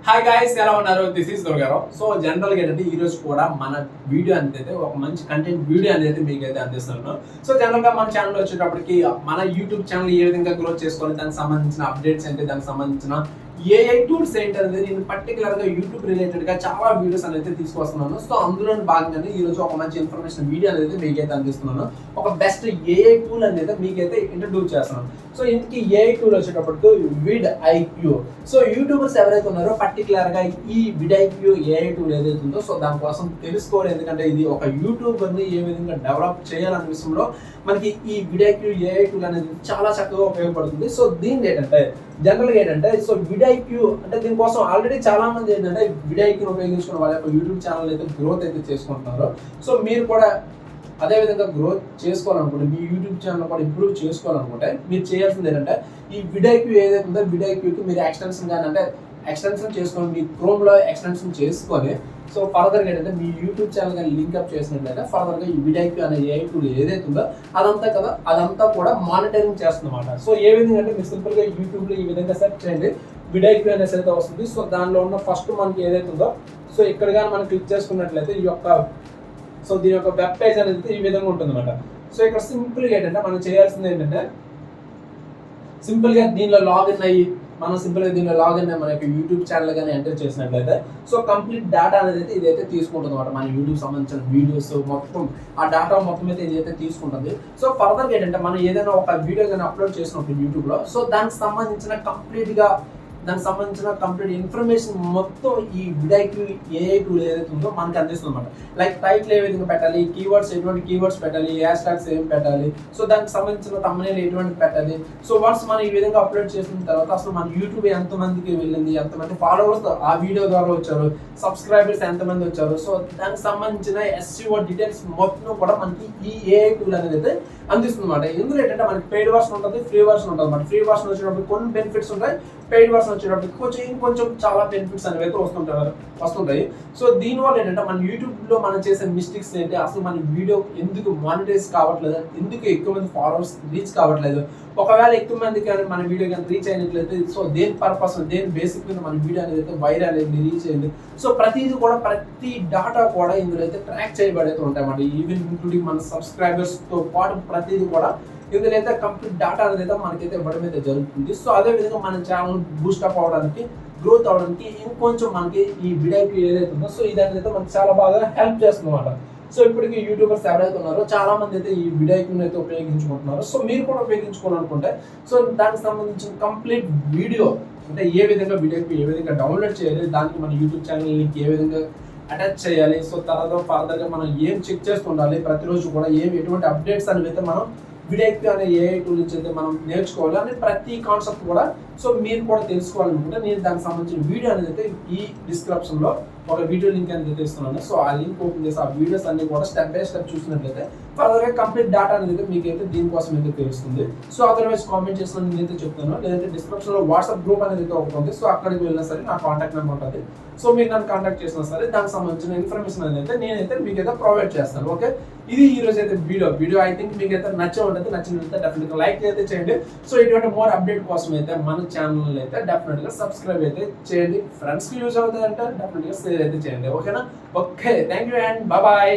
Hi guys, ఎలా ఉన్నారు? This is Durgarao. So జనరల్గా ఏంటంటే ఈ రోజు కూడా మన వీడియో అనేది ఒక మంచి కంటెంట్ వీడియో అనేది మీకైతే అందిస్తున్నాను. సో జనరల్గా మన ఛానల్ వచ్చేటప్పటికి మన యూట్యూబ్ ఛానల్ ఏ విధంగా గ్రోత్ చేసుకోవాలి, దానికి సంబంధించిన అప్డేట్స్ ఏంటి, దానికి సంబంధించిన ఏఐ టూల్స్ ఏంటి అనేది నేను పర్టికులర్గా యూట్యూబ్ రిలేటెడ్గా చాలా వీడియోస్ అనేది తీసుకొస్తున్నాను. సో అందులో భాగంగానే ఈ రోజు ఒక మంచి ఇన్ఫర్మేషన్ వీడియో అనేది మీకైతే అందిస్తున్నాను. ఒక బెస్ట్ ఏఐ టూల్ అనేది మీకైతే ఇంట్రడ్యూస్ చేస్తున్నాను. సో ఇంటికి ఏఐ టూల్ వచ్చేటప్పటికి విడ్ ఐక్యూ. సో యూట్యూబర్స్ ఎవరైతే ఉన్నారో పర్టికులర్గా ఈ విడ్ ఐక్యూ ఏఐ టూల్ ఏదైతే ఉందో సో దానికోసం తెలుసుకోవాలి. ఎందుకంటే ఇది ఒక యూట్యూబర్ని ఏ విధంగా డెవలప్ చేయాలనే విషయంలో మనకి ఈ విడ్ ఐక్యూ ఏఐ టూల్ అనేది చాలా చక్కగా ఉపయోగపడుతుంది. సో దీని ఏంటంటే జనరల్గా ఏంటంటే సో విడైక్యూ అంటే దీనికోసం ఆల్రెడీ చాలా మంది ఏంటంటే విడైక్యూని ఉపయోగించుకున్న వాళ్ళ యొక్క యూట్యూబ్ ఛానల్ అయితే గ్రోత్ అయితే చేసుకుంటున్నారు. సో మీరు కూడా అదే విధంగా గ్రోత్ చేసుకోవాలనుకుంటే మీ యూట్యూబ్ ఛానల్ కూడా ఇంప్రూవ్ చేసుకోవాలనుకుంటే మీరు చేయాల్సింది ఏంటంటే ఈ విడైక్యూ ఏదైతే ఉందో విడైక్యూకి మీరు ఎక్స్టెన్షన్ కానీ అంటే ఎక్స్టెన్షన్ చేసుకొని మీ క్రోమ్లో ఎక్స్టెన్షన్ చేసుకొని సో ఫర్దర్గా ఏంటంటే మీ యూట్యూబ్ ఛానల్ కానీ లింక్అప్ చేసినట్లయితే ఫర్దర్గా ఈ విడైక్యూ అనే ఏఐ టూల్ ఏదైతే ఉందో అదంతా కూడా మానిటరింగ్ చేస్తుందన్నమాట. సో ఏ విధంగా అంటే మీరు సింపుల్గా యూట్యూబ్లో ఈ విధంగా సెర్చ్ చేయండి, విడైక్యూ అనేసి అయితే వస్తుంది. సో దానిలో ఉన్న ఫస్ట్ మనకి ఏదైతే ఉందో సో ఇక్కడ కానీ మనం క్లిక్ చేసుకున్నట్లయితే ఈ యొక్క సో దీని యొక్క వెబ్ పేజ్ అనేది ఈ విధంగా ఉంటుంది అనమాట. సో ఇక్కడ సింపుల్గా ఏంటంటే మనం చేయాల్సింది ఏంటంటే సింపుల్గా దీనిలో లాగిన్ అయ్యి మన యొక్క యూట్యూబ్ ఛానల్ కానీ ఎంటర్ చేసినట్లయితే సో కంప్లీట్ డేటా అనేది అయితే ఇదైతే తీసుకుంటుంది అనమాట. మన యూట్యూబ్ సంబంధించిన వీడియోస్ మొత్తం ఆ డేటా మొత్తం అయితే ఇదైతే తీసుకుంటుంది. సో ఫర్దర్గా ఏంటంటే మనం ఏదైనా ఒక వీడియో కానీ అప్లోడ్ చేసినప్పుడు యూట్యూబ్లో సో దానికి సంబంధించిన కంప్లీట్ ఇన్ఫర్మేషన్ మొత్తం ఈ విడైక్యూ ఏఐ టూల్ ఏదైతే ఉందో మనకి అందిస్తుంది అనమాట. లైక్ టైటిల్ ఏ విధంగా పెట్టాలి, కీవర్డ్స్ ఎటువంటి కీవర్డ్స్ పెట్టాలి, హ్యాష్ ట్యాగ్స్ ఏం పెట్టాలి, సో దానికి సంబంధించిన thumbnail ఎటువంటి పెట్టాలి. సో వన్స్ మనం ఈ విధంగా అప్లోడ్ చేసిన తర్వాత అసలు మన యూట్యూబ్ ఎంతమందికి వెళ్ళింది, ఎంతమంది ఫాలోవర్స్ ఆ వీడియో ద్వారా వచ్చారు, సబ్స్క్రైబర్స్ ఎంతమంది వచ్చారు, సో దానికి సంబంధించిన SEO డీటెయిల్స్ మొత్తం కూడా మనకి ఈ ఏఐ టూల్ అనేది అయితే అందిస్తుంది అనమాట. ఇందులో ఏంటంటే మనకి పెయిడ్ వర్షన్ ఉంటుంది, ఫ్రీ వర్షన్ ఉంటుంది అనమాట. ఫ్రీ వర్షన్ వచ్చినప్పుడు కొన్ని బెనిఫిట్స్ ఉంటాయి, పెయిడ్ వర్షన్ వచ్చేటప్పుడు ఇంకొంచెం చాలా బెనిఫిట్స్ అనేవి అయితే వస్తుంటాయి. సో దీనివల్ల ఏంటంటే మన యూట్యూబ్లో మనం చేసే మిస్టేక్స్ ఏంటి, అసలు మన వీడియో ఎందుకు మానిటైజ్ కావట్లేదు, ఎందుకు ఎక్కువ మంది ఫాలోవర్స్ రీచ్ కావట్లేదు, ఒకవేళ ఎక్కువ మంది కానీ మన వీడియో కానీ రీచ్ అయినట్లయితే సో దేని పర్పస్ దేని బేసిక్ మీద మన వీడియో అనేది అయితే వైరల్ అయింది, రీచ్ అయింది. సో ప్రతి డాటా కూడా ఇందులో అయితే ట్రాక్ చేయబడైతే ఉంటాయి అన్నమాట. ఈవెన్ ఇంక్లూడింగ్ మన సబ్స్క్రైబర్స్తో పాటు ప్రతిదీ కూడా ఇందులో అయితే కంప్లీట్ డేటా అనేది అయితే మనకైతే ఇవ్వడం అయితే జరుగుతుంది. సో అదే విధంగా మన ఛానల్ బూస్టప్ అవడానికి, గ్రోత్ అవడానికి ఇంకొంచెం మనకి ఈ విడైక్యూ ఏదైతే ఉందో సో ఇది అనేది అయితే మనకి చాలా బాగా హెల్ప్ చేస్తుంది అనమాట. సో ఇప్పటికీ యూట్యూబర్స్ ఎవరైతే ఉన్నారో చాలా మంది అయితే ఈ విడైక్యూని అయితే ఉపయోగించుకుంటున్నారు. సో మీరు కూడా ఉపయోగించుకోవాలనుకుంటే సో దానికి సంబంధించిన కంప్లీట్ వీడియో అంటే ఏ విధంగా విడైక్యూ ఏ విధంగా డౌన్లోడ్ చేయాలి, దానికి మన యూట్యూబ్ ఛానల్ లింక్ ఏ విధంగా అటాచ్ చేయాలి, సో తర్వాత ఫర్దర్గా మనం ఏం చెక్ చేస్తుండాలి, ప్రతిరోజు కూడా ఎటువంటి అప్డేట్స్ అనేవి అయితే మనం విడైక్యూ అనే ఏఐ టూల్ నుంచి అయితే మనం నేర్చుకోవాలి అని ప్రతి కాన్సెప్ట్ కూడా సో మీరు కూడా తెలుసుకోవాలనుకుంటే నేను దానికి సంబంధించిన వీడియో అనేది అయితే ఈ డిస్క్రిప్షన్లో ఒక వీడియో లింక్ అనేది ఇస్తున్నాను. సో ఆ లింక్ ఓపెన్ చేసి ఆ వీడియోస్ అన్ని కూడా స్టెప్ బై స్టెప్ చూసినట్లయితే ఫర్దర్గా కంప్లీట్ డేటా అనేది మీకైతే దీనికోసం అయితే తెలుస్తుంది. సో అదర్వైజ్ కామెంట్ చేసిన నేనైతే చెప్తాను, లేదంటే డిస్క్రిప్షన్లో వాట్సాప్ గ్రూప్ అనేది అయితే ఒకటి ఉంది. సో అక్కడికి వెళ్ళినా సరే నా కాంటాక్ట్ నెంబర్ ఉంటుంది. సో మీరు నన్ను కాంటాక్ట్ చేసినా సరే దానికి సంబంధించిన ఇన్ఫర్మేషన్ అనేది అయితే నేనైతే మీకైతే ప్రొవైడ్ చేస్తాను. ఓకే, ఇది ఈ రోజు అయితే వీడియో ఐ థింక్ మీకైతే నచ్చినట్లయితే డెఫినెట్గా లైక్ అయితే చేయండి. సో ఇటువంటి మోర్ అప్డేట్ కోసం అయితే మన ఛానల్ అయితే డెఫినెట్గా సబ్స్క్రైబ్ అయితే చేయండి. ఫ్రెండ్స్కి యూజ్ అవుతుంది అంటే డెఫినెట్గా షేర్ అయితే చేయండి. ఓకేనా? Okay, thank you and bye.